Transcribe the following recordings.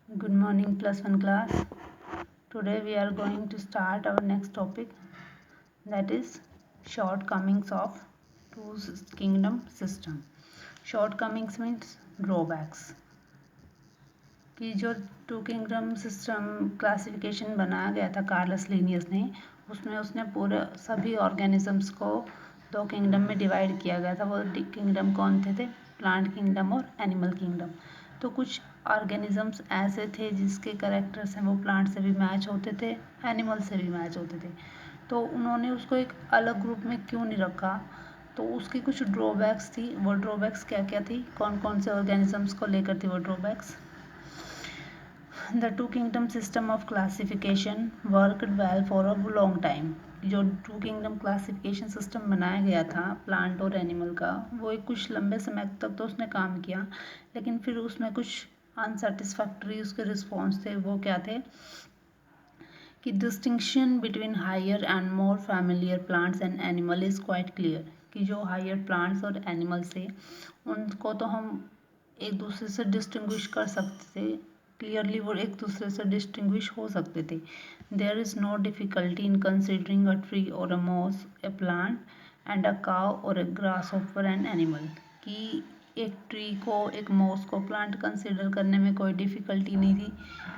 Good morning, +1 class. Today we are going to start our next topic, that is shortcomings of two kingdom system. Shortcomings means drawbacks. कि जो to kingdom system classification बनाया गया था Carolus Linnaeus ने, उसमें उसने पूरे सभी ऑर्गेनिजम्स को दो किंगडम में डिवाइड किया गया था। वो किंगडम कौन थे? प्लांट किंगडम और एनिमल किंगडम। तो कुछ ऑर्गेनिजम्स ऐसे थे जिसके करेक्टर्स हैं वो प्लांट से भी मैच होते थे, एनिमल से भी मैच होते थे। तो उन्होंने उसको एक अलग ग्रुप में क्यों नहीं रखा? तो उसकी कुछ ड्रॉबैक्स थी। वो ड्रॉबैक्स क्या क्या थी, कौन कौन से ऑर्गेनिजम्स को लेकर थी वो drawbacks? The two kingdom system of classification worked well for a long time. जो टू किंगडम क्लासिफिकेशन सिस्टम बनाया गया था प्लांट और एनिमल का, वो एक कुछ लंबे समय तक तो उसने काम किया, लेकिन फिर उसमें कुछ अनसेटिस्फैक्ट्री उसके रिस्पॉन्स थे। वो क्या थे कि distinction between higher and more familiar plants and animal is quite clear. कि जो हायर प्लांट्स और एनिमल्स थे उनको तो हम एक दूसरे से डिस्टिंग्विश कर सकते थे, क्लियरली वो एक दूसरे से डिस्टिंग्विश हो सकते थे। There is no difficulty in considering a tree और a moss a plant and a cow और a grasshopper an animal. कि एक ट्री को, एक मॉस को प्लांट कंसिडर करने में कोई डिफ़िकल्टी नहीं थी,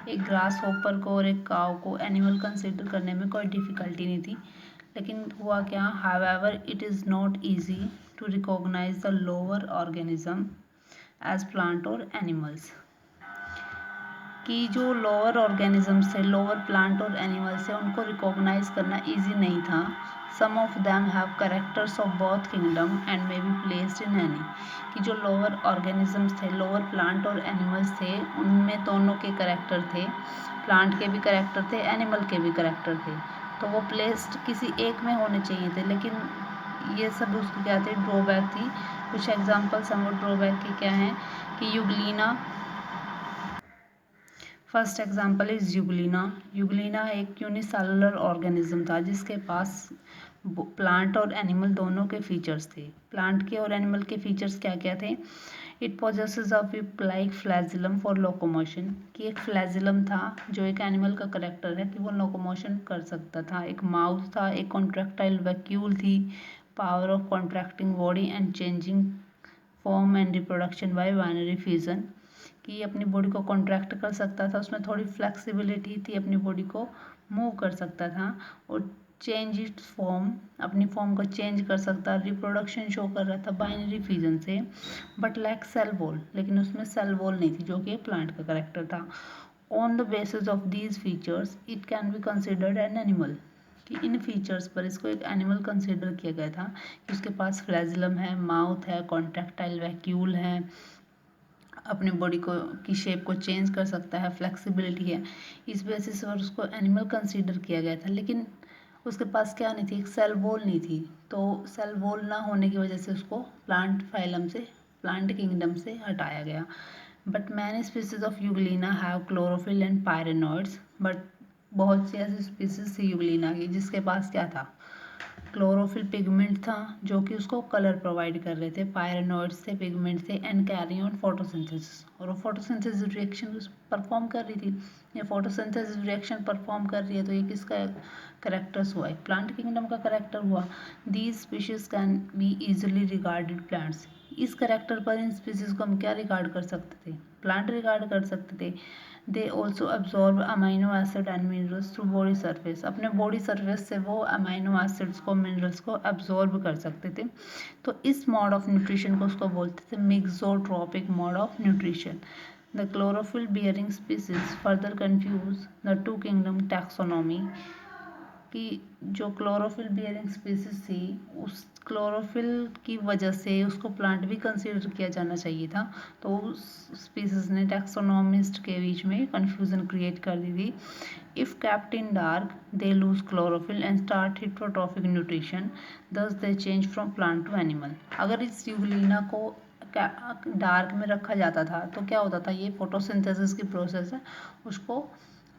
एक ग्रास हॉपर को और एक काव को एनिमल कंसिडर करने में कोई डिफ़िकल्टी नहीं थी। लेकिन हुआ क्या? However it is not easy to recognise the lower organism as plant और एनिमल्स। कि जो लोअर ऑर्गेनिजम्स थे, लोअर प्लांट और एनिमल्स थे, उनको रिकॉग्नाइज करना इजी नहीं था। Some of them have characters of both kingdom and may be placed in any. कि जो लोअर ऑर्गेनिजम्स थे, लोअर प्लांट और एनिमल्स थे, उनमें दोनों के करेक्टर थे, प्लांट के भी करेक्टर थे, एनिमल के भी करेक्टर थे। तो वो प्लेस्ड किसी एक में होने चाहिए थे, लेकिन ये सब उसकी क्या थे? ड्रॉबैक थी। कुछ एग्जाम्पल्स हम वो ड्रॉबैक के क्या हैं कि Euglena, first example is Euglena. Euglena एक यूनिसेलुलर ऑर्गेनिज्म था जिसके पास प्लांट और एनिमल दोनों के फीचर्स थे। प्लांट के और एनिमल के फीचर्स क्या क्या थे? It possesses a whip like flagellum for locomotion. कि एक फ्लैजिलम था जो एक एनिमल का करेक्टर है कि वो लोकोमोशन कर सकता था। एक माउथ था, एक कॉन्ट्रैक्टाइल वैक्यूल थी, power of contracting body and changing form and reproduction by binary fusion. कि अपनी बॉडी को कॉन्ट्रैक्ट कर सकता था, उसमें थोड़ी फ्लेक्सिबिलिटी थी, अपनी बॉडी को मूव कर सकता था और चेंज इट्स फॉर्म, अपनी फॉर्म को चेंज कर सकता, रिप्रोडक्शन शो कर रहा था बाइनरी फ्यूजन से। बट लाइक सेल वॉल, लेकिन उसमें सेल वॉल नहीं थी जो कि एक प्लांट का करेक्टर था। On the basis of these features it can be considered an animal. कि इन फीचर्स पर इसको एक एनिमल कंसिडर किया गया था कि उसके पास फ्लैजिलम है, माउथ है, कॉन्ट्रैक्टाइल वैक्यूल है, अपनी बॉडी को की शेप को चेंज कर सकता है, फ्लेक्सिबिलिटी है। इस बेसिस पर उसको एनिमल कंसीडर किया गया था। लेकिन उसके पास क्या नहीं थी? एक सेल वॉल नहीं थी। तो सेल वॉल ना होने की वजह से उसको प्लांट फाइलम से, प्लांट किंगडम से हटाया गया। But many species of Euglena have chlorophyll and pyrenoids. But बहुत सी ऐसी स्पीसीज थी यूग्लिना की जिसके पास क्या था? क्लोरोफिल पिगमेंट था जो कि उसको कलर प्रोवाइड कर रहे थे, पायरेनॉइड्स थे, पिगमेंट थे, एंड कैरी ऑन फोटोसिंथेसिस। और वो फोटोसिंथेसिस रिएक्शन परफॉर्म कर रही थी। ये फोटोसिंथेसिस रिएक्शन परफॉर्म कर रही है तो ये किसका करेक्टर्स हुआ? एक प्लांट किंगडम का करेक्टर हुआ। These species can be easily regarded plants. इस करेक्टर पर इन स्पीसीज को हम क्या रिगार्ड कर सकते थे? प्लांट रिगार्ड कर सकते थे। They also absorb amino acid and minerals through body surface. अपने बॉडी सरफेस से वो अमाइनो एसिड्स को, मिनरल्स को एब्जॉर्ब कर सकते थे। तो इस मोड ऑफ न्यूट्रिशन को उसको बोलते थे mixotrophic mode of nutrition. The chlorophyll bearing species further confuse the two kingdom taxonomy. कि जो क्लोरोफिल बियरिंग स्पीसीज थी, उस क्लोरोफिल की वजह से उसको प्लांट भी कंसीडर किया जाना चाहिए था। तो उस स्पीसीज ने टैक्सोनॉमिस्ट के बीच में कंफ्यूजन क्रिएट कर दी थी। If kept in dark they lose chlorophyll and start heterotrophic nutrition, thus they change from plant to animal। अगर इस यूग्लिना को डार्क में रखा जाता था तो क्या होता था? ये फोटोसिंथेसिस की प्रोसेस है उसको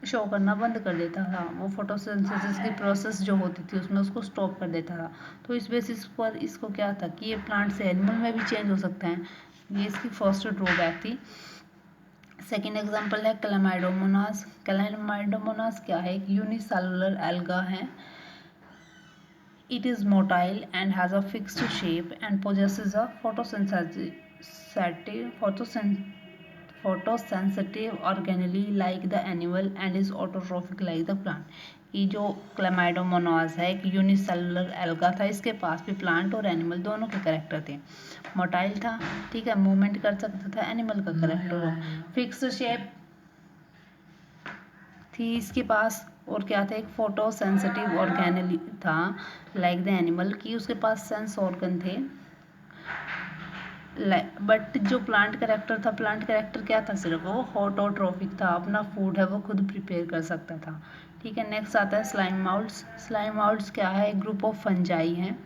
शो करना बंद कर देता था। वो फोटोसिंथेसिस की प्रोसेस जो होती थी उसमें उसको स्टॉप कर देता था। तो इस बेसिस पर इसको क्या था कि ये प्लांट से एनिमल में भी चेंज हो सकता है। ये इसकी फर्स्ट ड्रॉबैक थी। सेकेंड एग्जाम्पल है क्लैमाइडोमोनास। क्लैमाइडोमोनास क्या है? एक यूनिसेलुलर एल्गा है। It is motile and has a fixed shape and possesses a photosensitive organelle like the animal and is autotrophic like the plant। ये जो क्लेमाइडोमोनास है एक यूनिसेलुलर एल्गा था, इसके पास भी प्लांट और एनिमल दोनों के करेक्टर थे। मोटाइल था, ठीक है, मूवमेंट कर सकता था, एनिमल का करेक्टर फिक्स शेप थी इसके पास, और क्या था? एक फोटो सेंसिटिव ऑर्गेनल था लाइक द एनिमल की, उसके पास सेंस ऑर्गन थे। बट जो प्लांट करेक्टर था, प्लांट करेक्टर क्या था? सिर्फ वो ऑटोट्रोफिक था, अपना फूड है वो खुद प्रिपेयर कर सकता था। ठीक है, नेक्स्ट आता है स्लाइम माउल्ट्स। स्लाइम माउल्ट्स क्या है? एक ग्रुप ऑफ फंजाई हैं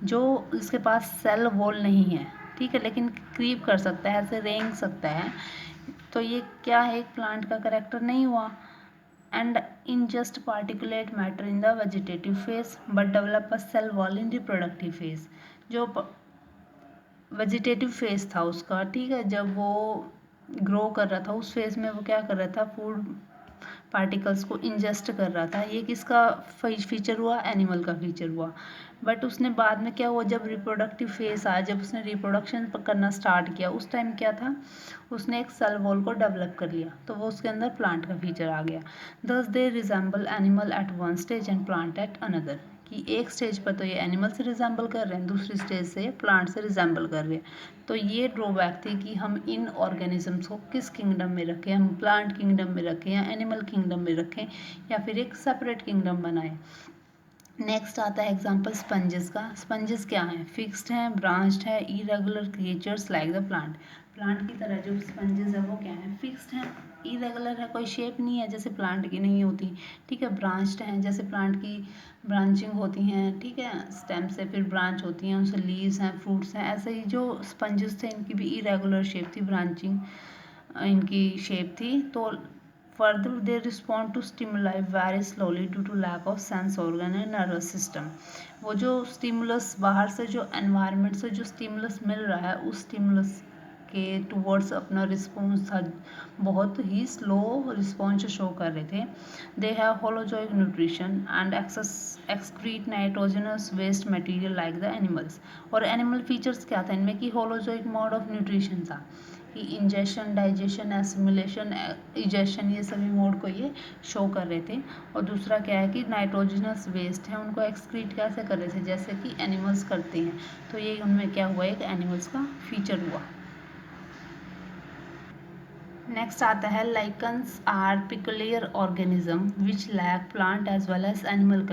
जो इसके पास सेल वॉल नहीं है, ठीक है, लेकिन क्रीप कर सकता है, ऐसे रेंग सकता है। तो ये क्या है? एक प्लांट का करेक्टर नहीं हुआ। And ingest particulate matter in the vegetative phase but develop a cell wall in reproductive phase। जो वेजिटेटिव फेज था उसका, ठीक है, जब वो ग्रो कर रहा था उस फेज में वो क्या कर रहा था? फूड पार्टिकल्स को इंजेस्ट कर रहा था। ये किसका फीचर हुआ? एनिमल का फीचर हुआ। बट उसने बाद में क्या हुआ? जब रिप्रोडक्टिव फेज आया, जब उसने रिप्रोडक्शन करना स्टार्ट किया, उस टाइम क्या था? उसने एक सेल वॉल को डेवलप कर लिया, तो वो उसके अंदर प्लांट का फीचर आ गया। दस they resemble animal eight one stage and plant at another. कि एक स्टेज पर तो ये एनिमल से रिजेंबल कर रहे हैं, दूसरी स्टेज से प्लांट से रिजेंबल कर रहे हैं। तो ये ड्रॉबैक थी कि हम इन ऑर्गेनिजम्स को किस किंगडम में रखें, हम प्लांट किंगडम में रखें या एनिमल किंगडम में रखें या फिर एक सेपरेट किंगडम बनाएं। नेक्स्ट आता है एग्जाम्पल स्पंजेस का। स्पंजेस क्या हैं? फिक्स्ड हैं, ब्रांच्ड है, irregular creatures like the plant. Plant की तरह जो स्पंजेस है वो क्या है? फिक्स्ड हैं, इरेगुलर है, कोई शेप नहीं है जैसे प्लांट की नहीं होती, ठीक है। ब्रांच्ड हैं, जैसे प्लांट की ब्रांचिंग होती हैं, ठीक है, स्टेम से फिर ब्रांच होती हैं, उनसे लीव्स हैं, फ्रूट्स हैं। ऐसे ही जो स्पंजेस थे इनकी भी इरेगुलर शेप थी, ब्रांचिंग इनकी शेप थी। तो further they respond to stimuli very slowly due to lack of sense organ and nervous system। वो जो स्टिमुलस बाहर से, जो एनवायरनमेंट से जो स्टिमुलस मिल रहा है, उस स्टिमुलस के टूवर्ड्स अपना रिस्पॉन्स था, बहुत ही स्लो रिस्पॉन्स शो कर रहे थे। They have holozoic nutrition and excrete nitrogenous waste material like the animals. और एनिमल फीचर्स क्या था इनमें? कि होलोजोइक मोड ऑफ न्यूट्रिशन था, कि इंजेशन, डाइजेशन, एसिमिलेशन, इजेशन, ये सभी मोड को ये शो कर रहे थे। और दूसरा क्या है कि नाइट्रोजनस वेस्ट है उनको एक्सक्रीट कैसे कर रहे थे? जैसे कि एनिमल्स करते हैं। तो ये उनमें क्या हुआ? एक एनिमल्स का फीचर हुआ। नेक्स्ट आता है lichens are peculiar organism which lack plant as well as animal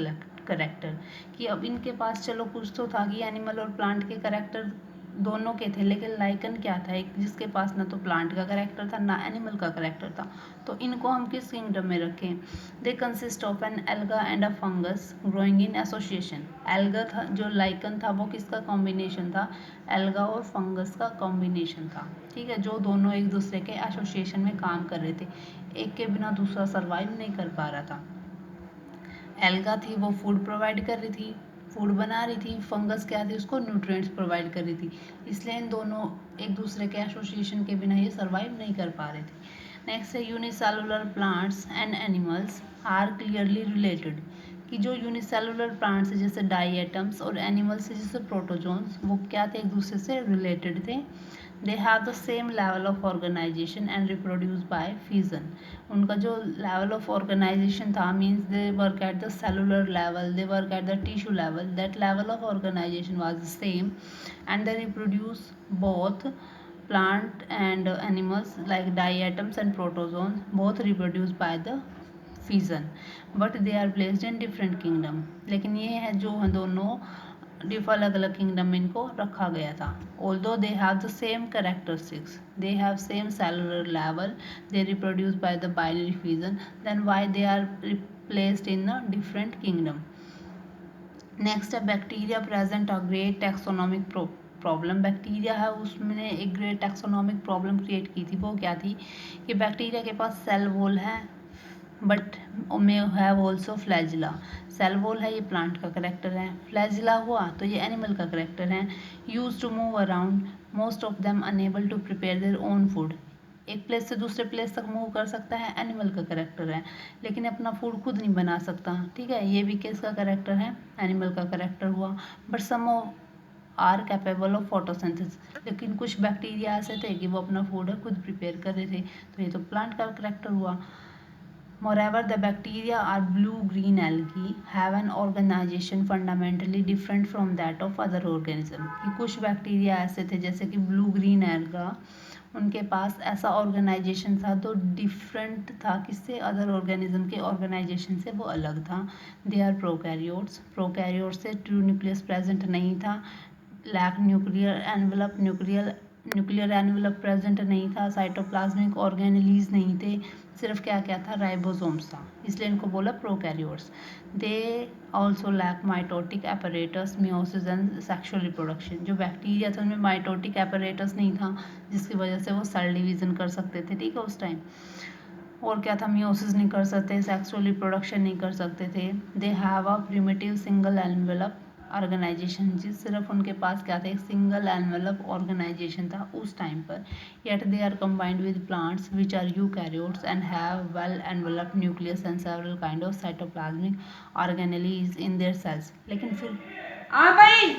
character. कि अब इनके पास चलो कुछ तो था कि एनिमल और प्लांट के करेक्टर दोनों के थे, लेकिन लाइकन क्या था? एक जिसके पास ना तो प्लांट का करेक्टर था ना एनिमल का करेक्टर था। तो इनको हम किस किंगडम में रखें? They consist of an alga and a fungus growing in association. Alga था, जो लाइकन था वो किसका कॉम्बिनेशन था? एल्गा और फंगस का कॉम्बिनेशन था, ठीक है, जो दोनों एक दूसरे के एसोसिएशन में काम कर रहे थे, एक के बिना दूसरा सर्वाइव नहीं कर पा रहा था। एल्गा थी वो फूड प्रोवाइड कर रही थी, फूड बना रही थी। फंगस क्या थी? उसको न्यूट्रिएंट्स प्रोवाइड कर रही थी। इसलिए इन दोनों एक दूसरे के एसोसिएशन के बिना ये सर्वाइव नहीं कर पा रहे थे। नेक्स्ट है unicellular plants and animals are clearly related. कि जो यूनिसेलुलर प्लांट्स है जैसे डाइएटम्स और एनिमल्स है जैसे प्रोटोजोन्स, वो क्या थे? एक दूसरे से रिलेटेड थे। They have the same level of organization and reproduce by fusion. उनका जो लेवल ऑफ ऑर्गेनाइजेशन था, means they work at the cellular level, they work at the tissue level, that level of organization was the same and they reproduce both plant and animals like diatoms and protozoans both reproduce by the fission but they are placed in different kingdom। लेकिन ये है जो दोनों अलग अलग kingdom में इनको रखा गया था। Although they have the same characteristics, they have same cellular level, they reproduce by the binary fusion, then why they are placed in a different kingdom. Next है bacteria present a great taxonomic problem. Bacteria है उसने एक great taxonomic problem create की थी। वो क्या थी? कि बैक्टीरिया के पास सेल वॉल है but may have also flagella. Cell wall है, ये प्लांट का करेक्टर है। फ्लैजिला हुआ तो ये एनिमल का करेक्टर है। Use to move around, most of them unable to prepare their own food. एक प्लेस से दूसरे प्लेस तक मूव कर सकता है, एनिमल का करेक्टर है, लेकिन अपना फूड खुद नहीं बना सकता, ठीक है, ये भी किसका करेक्टर है, एनिमल का करेक्टर हुआ। But some are capable of photosynthesis, लेकिन कुछ बैक्टीरिया ऐसे थे कि वो अपना फूड खुद प्रिपेयर कर रहे थे, तो ये तो प्लांट का करेक्टर हुआ। Moreover, the bacteria are blue-green algae have an organization fundamentally different from that of other organism। कि कुछ बैक्टीरिया ऐसे थे जैसे कि ब्लू ग्रीन एल्गा, उनके पास ऐसा ऑर्गेनाइजेशन था तो डिफरेंट था किससे, अदर ऑर्गेनिज्म के ऑर्गेनाइजेशन से वो अलग था। दे आर प्रोकैरियोट्स, प्रोकैरियोट्स से ट्रू न्यूक्लियस प्रेजेंट नहीं था, lack nuclear envelope, nuclear envelope present नहीं था, साइटोप्लाज्मिक ऑर्गेनेलीज नहीं थे, सिर्फ क्या क्या था, राइबोसोम्स था, इसलिए इनको बोला prokaryotes. They also lack mitotic apparatus, meiosis and sexual reproduction. जो बैक्टीरिया था उनमें माइटोटिक एपरेटस नहीं था जिसकी वजह से वो सेल डिवीजन कर सकते थे, ठीक है, उस टाइम। और क्या था, मियोसिस नहीं कर सकते, सेक्सुअल रिप्रोडक्शन नहीं कर सकते थे। They have a primitive single envelope organization, जिस सिर्फ उनके पास क्या था, एक सिंगल एनवेलप ऑर्गेनाइजेशन था उस टाइम पर। Yet they are combined with plants which are eukaryotes and have well enveloped nucleus and several kind of cytoplasmic organelles in their cells. लेकिन फिर भाई